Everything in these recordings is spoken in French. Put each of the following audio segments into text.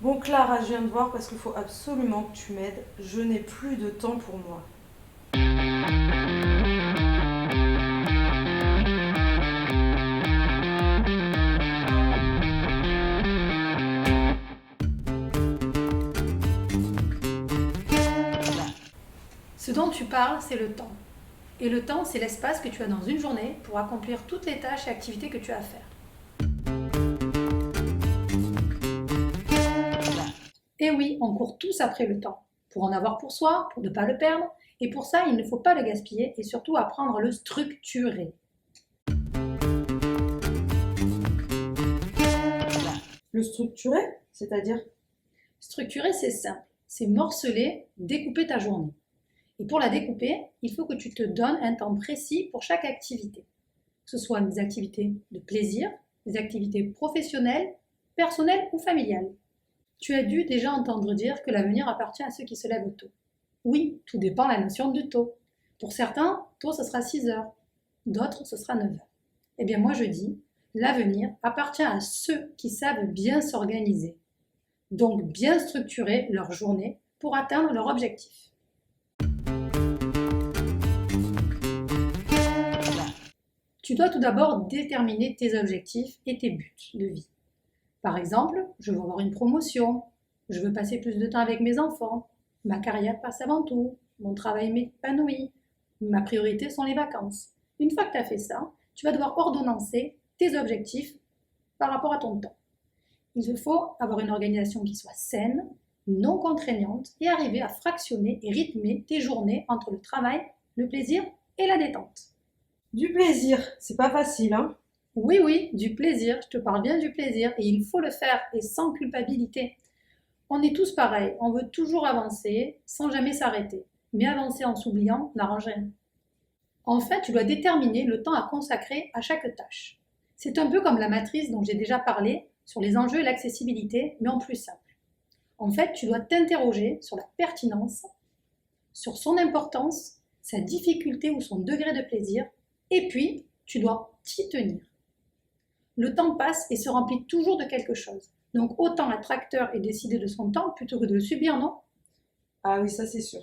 Bon Clara, je viens de voir parce qu'il faut absolument que tu m'aides. Je n'ai plus de temps pour moi. Ce dont tu parles, c'est le temps. Et le temps, c'est l'espace que tu as dans une journée pour accomplir toutes les tâches et activités que tu as à faire. Et oui, on court tous après le temps, pour en avoir pour soi, pour ne pas le perdre, et pour ça, il ne faut pas le gaspiller et surtout apprendre à le structurer. Le structurer, c'est-à-dire? Structurer, c'est simple, c'est morceler, découper ta journée. Et pour la découper, il faut que tu te donnes un temps précis pour chaque activité, que ce soit des activités de plaisir, des activités professionnelles, personnelles ou familiales. Tu as dû déjà entendre dire que l'avenir appartient à ceux qui se lèvent tôt. Oui, tout dépend de la notion de tôt. Pour certains, tôt ce sera 6 heures, d'autres ce sera 9 heures. Eh bien moi je dis, l'avenir appartient à ceux qui savent bien s'organiser, donc bien structurer leur journée pour atteindre leur objectif. Tu dois tout d'abord déterminer tes objectifs et tes buts de vie. Par exemple, je veux avoir une promotion, je veux passer plus de temps avec mes enfants, ma carrière passe avant tout, mon travail m'épanouit, ma priorité sont les vacances. Une fois que tu as fait ça, tu vas devoir ordonnancer tes objectifs par rapport à ton temps. Il te faut avoir une organisation qui soit saine, non contraignante et arriver à fractionner et rythmer tes journées entre le travail, le plaisir et la détente. Du plaisir, c'est pas facile, hein? Oui, oui, du plaisir, je te parle bien du plaisir et il faut le faire et sans culpabilité. On est tous pareils, on veut toujours avancer sans jamais s'arrêter. Mais avancer en s'oubliant n'arrange rien. Enfin, tu dois déterminer le temps à consacrer à chaque tâche. C'est un peu comme la matrice dont j'ai déjà parlé sur les enjeux et l'accessibilité, mais en plus simple. En fait, tu dois t'interroger sur la pertinence, sur son importance, sa difficulté ou son degré de plaisir, et puis tu dois t'y tenir. Le temps passe et se remplit toujours de quelque chose. Donc autant être acteur et décider de son temps plutôt que de le subir, non? Ah oui, ça c'est sûr.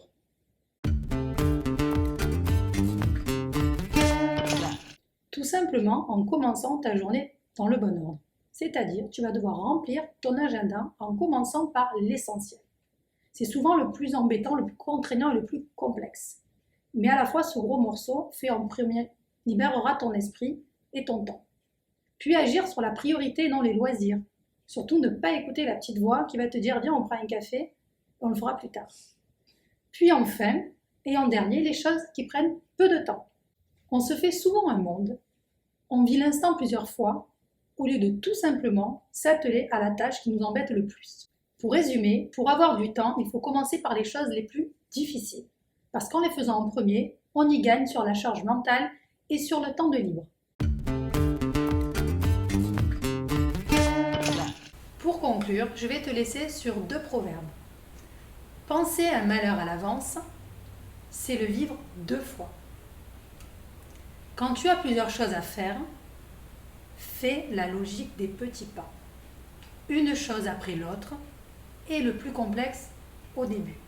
Tout simplement en commençant ta journée dans le bon ordre. C'est-à-dire, tu vas devoir remplir ton agenda en commençant par l'essentiel. C'est souvent le plus embêtant, le plus contraignant et le plus complexe. Mais à la fois, ce gros morceau fait en premier libérera ton esprit et ton temps. Puis agir sur la priorité et non les loisirs. Surtout ne pas écouter la petite voix qui va te dire viens on prend un café, on le fera plus tard. Puis enfin, et en dernier, les choses qui prennent peu de temps. On se fait souvent un monde, on vit l'instant plusieurs fois, au lieu de tout simplement s'atteler à la tâche qui nous embête le plus. Pour résumer, pour avoir du temps, il faut commencer par les choses les plus difficiles. Parce qu'en les faisant en premier, on y gagne sur la charge mentale et sur le temps de libre. Pour conclure, je vais te laisser sur 2 proverbes. Penser un malheur à l'avance, c'est le vivre 2 fois. Quand tu as plusieurs choses à faire, fais la logique des petits pas. Une chose après l'autre et le plus complexe au début.